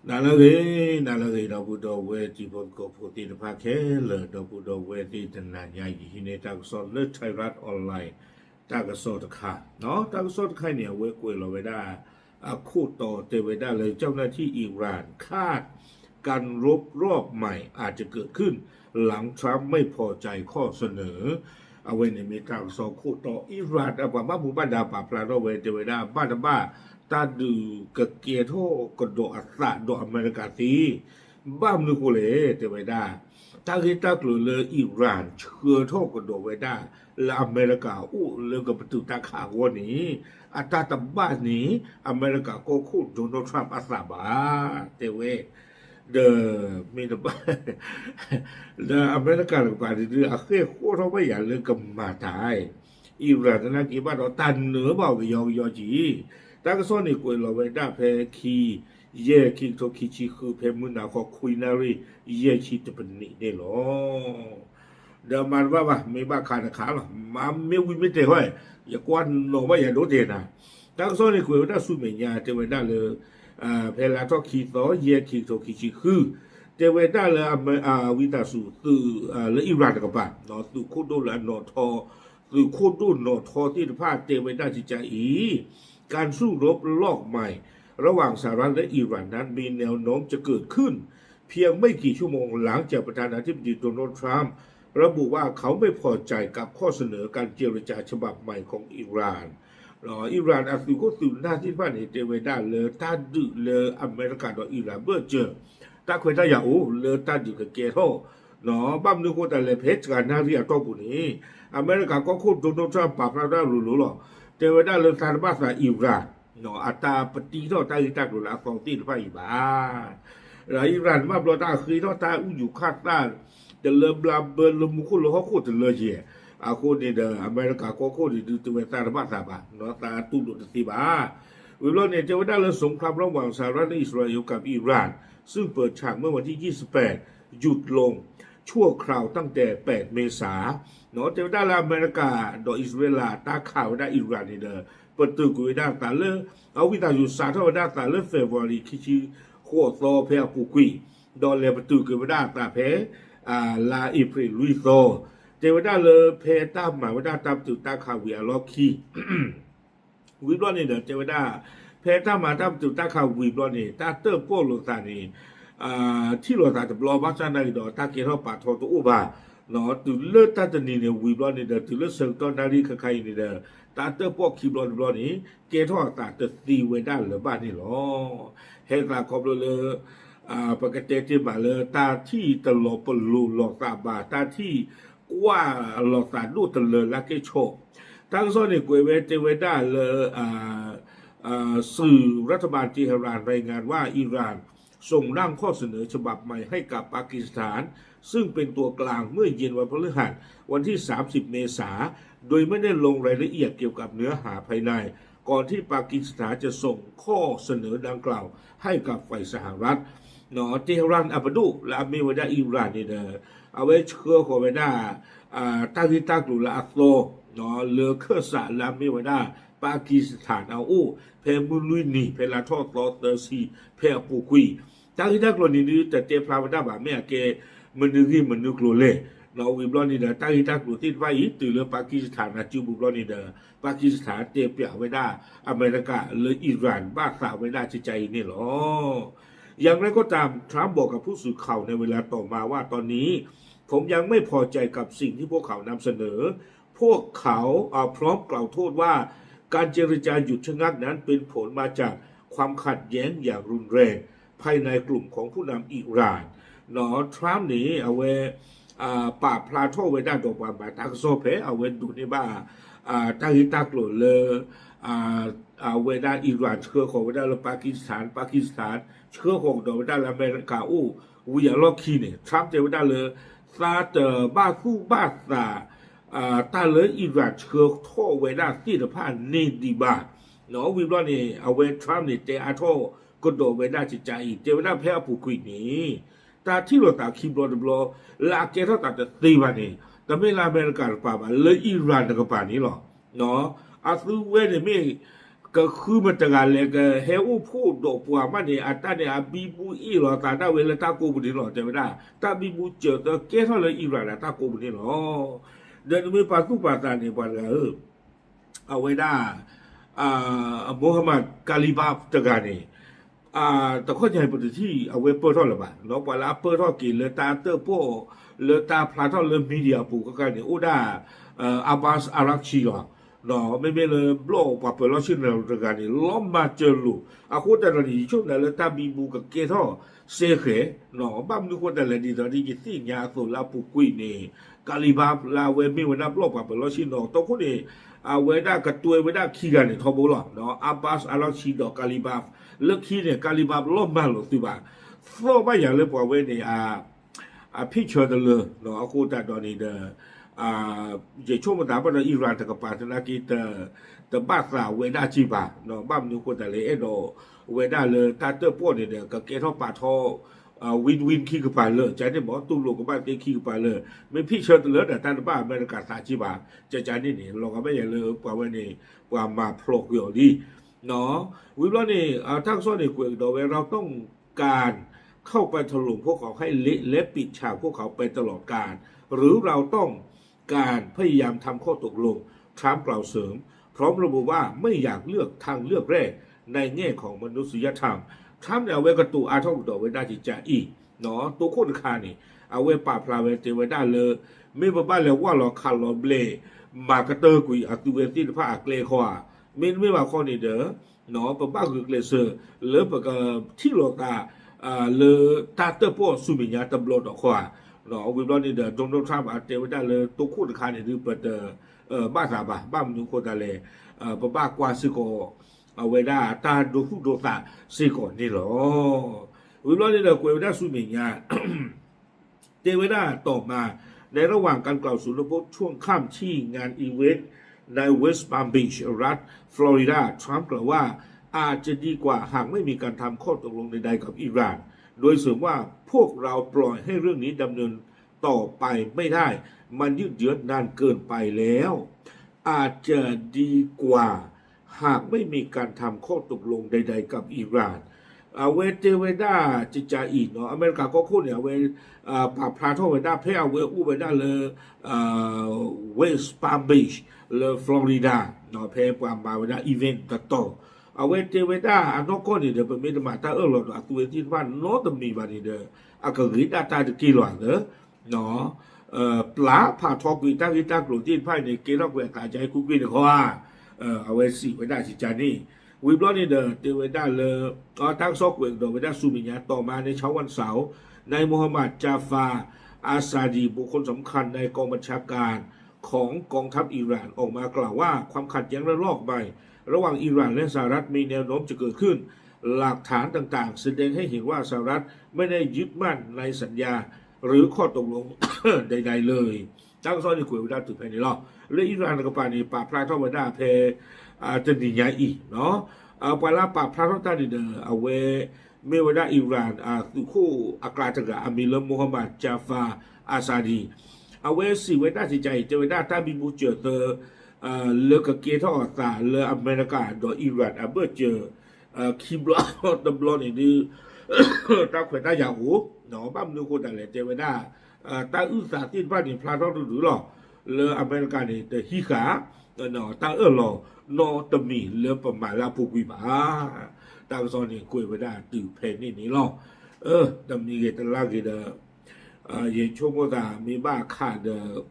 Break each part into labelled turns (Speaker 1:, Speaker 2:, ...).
Speaker 1: 나라게 나부터 왜 집어 거 포티는 파케르 나부터 왜 디드나 야이 히네 딱서 르 타이랏 온라인 딱서 카เนาะ딱서 카เนี่ยเว้ยกวยเราไว้ได้คู่ต่อเตไว้ได้เลยเจ้าหน้าที่อิหร่านคาดการรบรอบใหม่อาจจะเกิดขึ้นหลังทรัมป์ไม่พอใจข้อเสนอเอาไว้ในมีการสอบคู่ต่ออิหร่านเอาว่าบ้าบุบ้าดาป่าปลาเราไว้เตไว้ได้บ้าตาดูกะเกียโทกดอัสระดออเมริกาตีบ้ามนึกเลยเตไว้ได้ตาคิดตากลัวเลยอิหร่านเชื่อโทกดไว้ได้และอเมริกาเรื่องกับประตูตาข่าววันนี้อัตราตบ้านนี้อเมริกาก็คู่โดนัลด์ทรัมป์อาสาบาเตเวเดมีแต่บ้าเดอเมริกาหรือป่าที่อาเคโคตรไม่อยากเรื่องกับมาตายอิหร่านนะกี่บ้านเราตันเหนือเบาไปยอจีแต่ก็ส่วนนี้กูเราไปได้เพคีเย่คิดทุกคิดชีคือเพมุนาเขาคุยนารีเย่คิดจะเป็นนี่ได้หรอเดี๋ยวมันว่าไม่บ้าขาดขาหรอมาไม่วิ่งไม่เตะห้อยอย่ากวนหนูว่าอย่าโดนเตะนะแต่ก็ส่วนนี้กูได้สู้เมียจะไปได้เลยเพลาทุกคิดต่อเย่คิดทุกคิดชีคือจะไปได้เลยวิตาสูตื่แล้วอิหร่านกับบ้านเนาะตื่โคตรแล้วนอทอตื่โคตรนอทอที่พาเตะไปได้จิตใจการสู้รบลอกใหม่ระหว่างสหรัฐและอิหร่านนั้นมีแนวโน้มจะเกิดขึ้นเพียงไม่กี่ชั่วโมงหลังจากประธานาธิบดีโดนัลด์ทรัมป์ระบุว่าเขาไม่พอใจกับข้อเสนอการเจรจาฉบับใหม่ของอิหร่านอิหร่านอาศัยก็สื่อหน้าที่ผ่านเตเวด้าเลยตาดื้อเลยอเมริกาต่ออิหร่านเมื่อเจอตาคุยตาอย่าเลยตาดื้อกับเกโรบ้ามนึกว่าแต่เลยเพชรกันหน้าที่อัตโตบุนี้อเมริกาก็ควบโดนัลด์ทรัมป์ปราบปรามได้หรือหรอเทวดาเลือกการภาษาอิหร่านอัตราปฏิโทษตาอิตากุลาฟองตีนไฟบ้าแล้วอิหร่านมาปลดตาคือทอดตาอยู่คาดตาจะเริ่มลาเบิร์ลมุคุลเขาโคตรเลยเจียโคตรเนี่ยอเมริกาก็โคตรดูตัวตาภาษาบ้าตาตุลุตติบ้าวิโรจน์เนี่ยเทวดาเลือกสงครามระหว่างสหรัฐและอิสราเอลกับอิหร่านซึ่งเปิดฉากเมื่อวันที่28หยุดลงชั่วคราวตั้งแต่8เมษายนเทวดาอเมริกาดออิสราเอลตาข่าวได้อิหร่านนี่ปตุกุยดาตาเลเอาวิตาอยู่สาธารณตาเลเฟวอรีคิชิโคโซเพอปุกุยดอเลปตุกุยดาตาเพลาอิพริลุยโซเทวดาเลเพตามหมายว่าดาตามตุตาข่าววิอาล็อกคีวิบลอนี่เทวดาเพตามมาตามตุตาข่าววิบลอนี่ตาเตอร์โปโลตานี่ที่เราตาจะบลอบ้านชาในดอตาเกทอปาทอตัวอุบาตุเลือดตาจะนี่เนี่ยวิบลอนี่ตุเลือดเสกตอนนารีใครนี่ตาเตอร์พวกคีบลอนนี่เกทอตาเตอร์ตีเวด้าหรือบ้านนี่หรอเฮตาคอบเลยปกติที่มาเลยตาที่ตลบปลูหลอกตาบาตาที่กว่าหลอกตาดูตะเลยลักเกโชทั้งส่วนนี่กวยเวเจเวด้าเลยสื่อรัฐบาลทีเฮรานรายงานว่าอิหร่านส่งร่างข้อเสนอฉบับใหม่ให้กับปากีสถานซึ่งเป็นตัวกลางเมื่อเย็นวันพฤหัสวันที่30เมษายนโดยไม่ได้ลงรายละเอียดเกี่ยวกับเนื้อหาภายในก่อนที่ปากีสถานจะส่งข้อเสนอดังกล่าวให้กับฝ่ายสหรัฐเทหะรานอับดุและเมวดาอิหร่านนี่เอาไว้เชื่อขอไว้ได้ตาฮิตากลุละอัตโลเลือเคอร์สะและเมวดาปากีสถานเอาเพมุลุยนีเพลาทอตอเตอร์ซีเพอปุกุยตาฮิตากลุนี่แต่เตพลาวดาบะแม่เกมันนึกโลเล่วิบลอนี่ตาฮิตากลุที่ไว้ตื่นเรือปากีสถานนะจูบุบลอนี่ปากีสถานเตเปียไว้ได้อเมริกาหรืออิหร่านบ้าสาวไว้ได้ใจนี่หรออย่างไรก็ตามทรัมป์บอกกับผู้สื่อข่าวในเวลาต่อมาว่าตอนนี้ผมยังไม่พอใจกับสิ่งที่พวกเขานำเสนอพวกเขาพร้อมกล่าวโทษว่าการเจรจาหยุดชะงักนั้นเป็นผลมาจากความขัดแย้งอย่างรุนแรงภายในกลุ่มของผู้นำอิหร่านทรัมป์นี้เอาไว้ป่าพลาโทไว้ด้านตรงบาตากโซเพเอาไว้ดูในบ้าตาฮิตากโลเลยเวด้านอิหร่านเชื่อของเวด้านปากีสถานเชื่อของเวด้านอเมริกาวิยาล็อกคีเนี่ยทรัมป์จะเวด้านเลยซาเตอร์บ้าคู่บ้าซาตาเลยอิหร่านเชื่อท่อเวด้านที่จะผ่านเนดีบาวิบลอนี่เอาไว้ทรัมป์เนี่ยเตะท่อกดโดเวด้านจิตใจเตะเวด้านแพ้ผู้คุยนี้ตาที่เราตาคีบลลาเกท่าตาจะตีบานี่แต่ไม่ลาอเมริกาป่าเลยอิหร่านกับป่านี้หรออาซูเวเนี่ยไม่ ก็คือมันจะกันเลยก็เฮอุพูดดอกปัวมันเนี่ยอัตตาเนี่ยบีบูอีหรอตาได้เวลาตาโกบุนี่หรอแต่ไม่ได้ตาบีบูเจอแต่แกเท่าเลยอิรันตาโกบุนี่หรอเดินไปปัจจุบันเนี่ยปัจจุบันเอาไว้ได้มูฮัมหมัดกาลิบาฟตะการนี่แต่ข้อใหญ่ประเด็นที่เอาไว้เปิดท่อละบ้างเนาะเวลาเปิดท่อกี่เลตาเตอร์โปเลตาพลาท่อเลมีเดียปูก็กันนี่อุด้าอาบาสอารักชีหรอเนาะไม่เลยบล็อกปะเปิดล้อชื่อเราตะการนี่ล้อมมาเจอลูอาคูแต่ละนี่ช่วงนั้นเลตาบีบูกับเกท่อเซเขเนาะบ้านนึกว่าแต่ละนี่ตอนนี้กิสิ่งยาสุลาปุกุยนี่กาลิบาฟลาเวมีวันนับล็อกปะเปิดล้อชื่อเนาะตัวคนนี้เวด้ากระตัวเวด้าขี้กันนี่ทบหรอเนาะอาบาสอารักชีดอกกาลิบาฟเลือกขี้เนี่ยกาลิบาบล้อมมาหรอกสิบ่าฟลอบ้าอย่างเลยบอกไว้เนี่ยพิเชอร์เลยเนาะaku tak tahu ni dah je cuma dapat dari Iran tak apa nak kita terbahasa weda ciba no bam ni ko tak le do weda le ta te po ni de ka ke tho pa tho win win ขี้กับไปเลยใจนี่บอกตุ้งลงกับบ้านขี้กับไปเลยไม่พี่เชิญเลยแต่ท่านบ้านไม่ได้การสาจิบาจะใจนี่นี่เราก็ไม่อย่างเลยกว่าวันนี้กว่ามาพลกอยู่ดีเนาะวิบล้อนี่ทั้งส่วนในกลุ่มโดยเราต้องการเข้าไปถล่มพวกเขาให้เละและปิดฉากพวกเขาไปตลอดกาลหรือเราต้องการพยายามทำข้อตกลงทรัมป์กล่าวเสริมพร้อมระบุว่าไม่อยากเลือกทางเลือกแรกในแง่ของมนุษยธรรมทรัมป์เนี่ยเอาไว้กระตูอาท่องต่อไว้ได้จิตใจอีเนาะตัวคนคานี่เอาไว้ปราบปรามไว้เตไว้ได้เลยไม่บ้าเลยว่าเราคาร์ลเบลมากระเตอร์กุยอัตุเวติพระอักเลขว่าไม่ว่าข้อนี้เด้อเนาะปะบ้าคือเกลเซอร์หรือปะก็ที่โลกาle ta te po su mi nya te blo do khwa no we blo ni de Donald Trump a te wa da le to khu de kha ni du but ba sa ba mu ko da le pa ba kwa si ko we da ta do fu do ta si ko ni lo we blo ni de ko we da su mi nya เทวดาต่อมาในระหว่างการกล่าวสุนทรพจน์ช่วงค่ำที่งานอีเวนต์ในเวสต์พาล์มบีชรัฐฟลอริดาทรัมป์กล่าวว่าอาจจะดีกว่าหากไม่มีการทำข้อตกลงใดๆกับอิหร่านโดยเสริมว่าพวกเราปล่อยให้เรื่องนี้ดำเนินต่อไปไม่ได้มันยืดเยื้อนานเกินไปแล้วอาจจะดีกว่าหากไม่มีการทำข้อตกลงใดๆกับอิหร่านเวเตเวด้าจิจาอีเนาะอเมริกาก็คู่เนี่ยเวปาพาโทเวด้าเพอเวอูเวด้าเลยเวสต์พาล์มบีชเลยฟลอริดาเนาะเพปามาเวด้าอีเวนต์ต่อเอาเวเตเวด้าอันนอกก็นี่เดี๋ยวเป็นไม่ได้มาถ้าหลอดตัวที่บ้านโน้ตมีบ้านนี่เด้อก็ริดาตาจะกี่หลอดเด้อเนาะปลาผ่าทอกุยตั้งที่ตั้งกลุ่มที่ไพ่ในเกล้าแหวกตาใจคุกกี้เนี่ยเขาว่าเอาไว้สิเวด้าจิจานี่วิบล้อนี่เด้อเตเวด้าเลยตั้งซอกเวกเด้อเวด้าซูมิญาต่อมาในเช้าวันเสาร์นายมูฮัมหมัดจาฟาอาซาดีบุคคลสำคัญในกองบัญชาการของกองทัพอิหร่านออกมากล่าวว่าความขัดแย้งระลอกใหม่ระหว่างอิหร่านและสหรัฐมีแนวโน้มจะเกิดขึ้นหลักฐานต่างๆแสดงให้เห็นว่าสหรัฐไม่ได้ยึดมั่นในสัญญาหรือข้อตกลง ใดๆเลยตั้งซ้อนในคุยวิดาถือแผ่นนี้หรอและอิหร่านกับปานีป่าพลายท่อวิดาเพจะหนีย้ายอีกเนาะปลาป่าพลายท่อตาดีเดอเอาไว้เมื่อวิดาอิหร่านคู่อักราตกะอามิลมูฮัมหมัดจาฟาอาซาดีเอาไว้สิวิดาจิใจเจวิดาตาบิบูเจอเตอเลือกเกียร์ท่อตาเลืออเมริกาโดยอิหร่านเบอร์เจอคีบล้อตบล้อนี่ดื้อตาเขวตายาหูเนาะบ้านนึกคนแต่เจวิดาตาอุตสาห์ที่บ้านนี่พลาดท่อหรือหรอเลืออเมริกานี่แต่ฮิขาเนาะตาหล่อนอตมีเลือประมาณลาผูกวิบาตาซ้อนนี่คุยวิดาตื่นเพลนี่นี่หรอตมีเกตลาเกเดเยังช่วงว่ามีบ้าขาด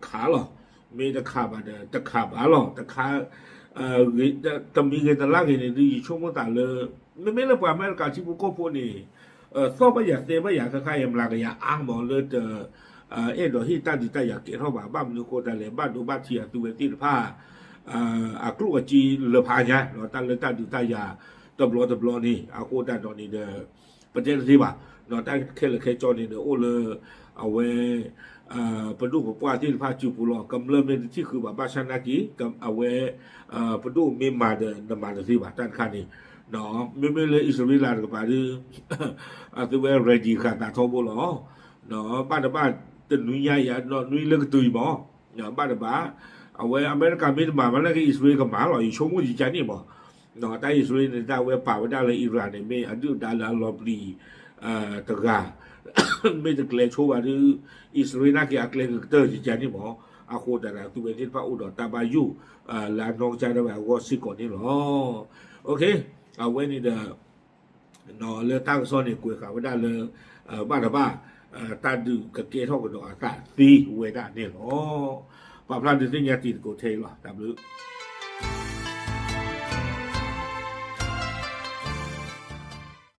Speaker 1: ขาหรอมีตะขาบอะไรตะขาบอะไรตะขาตมีเงินตะล่างเงินดีช่วงว่าเลยไม่เรื่องความไม่การชิบุโก้พวกนี้ซ้อมไม่อยากเตะไม่อยากคล้ายๆยังลากอยากอ้างบอกเลยเจอดอกที่ตั้งใจอยากเก็บเข้าบ้านนึกโคตรเลยบ้านดูบ้านเชียร์ตัวที่ผ้ากลุ่มจีเลือพายเนี่ยเราตั้งเลยตั้งดูตั้งยาตบล้อนี่โคตรตอนนี้เด้อประเทศที่บ้านเราตั้งแค่เลยแค่จอนี่เด้อโอ้เลยเอาไว้ประตูผมว่าที่พาจูปุโรกำเริ่มเป็นที่คือแบบบ้านชนากีกำเอาไว้ประตูมีมาเดินมาเดินที่บ้านด้านข้างนี้เนาะไม่เลยอิสราเอลกับบ้านที่ตัวเวรดีขาดตาทองบุหรอเนาะบ้านตื่นนุ่ยใหญ่เนาะนุ่ยเลิกตุยบ่เนาะบ้านเอาไว้อเมริกาไม่มามันแล้วก็อิสราเอลกับมาหรออยู่ช่วงวันที่จะนี่บ่ no ta Israel ne da we pa we da le Iran ne me adu da la lobby ta ga me de kle cho ba du Israel na ki akle te ji ja ni mo a ko da la tu we ni pa u do ta ba yu la no ja da ba wo si ko ni lo okay we ni da no le ta so ni ku ka we da le ba da ba ta du ka ke tho ko do a ka ti we da ni lo pa pla de ni ya ti ko te lo w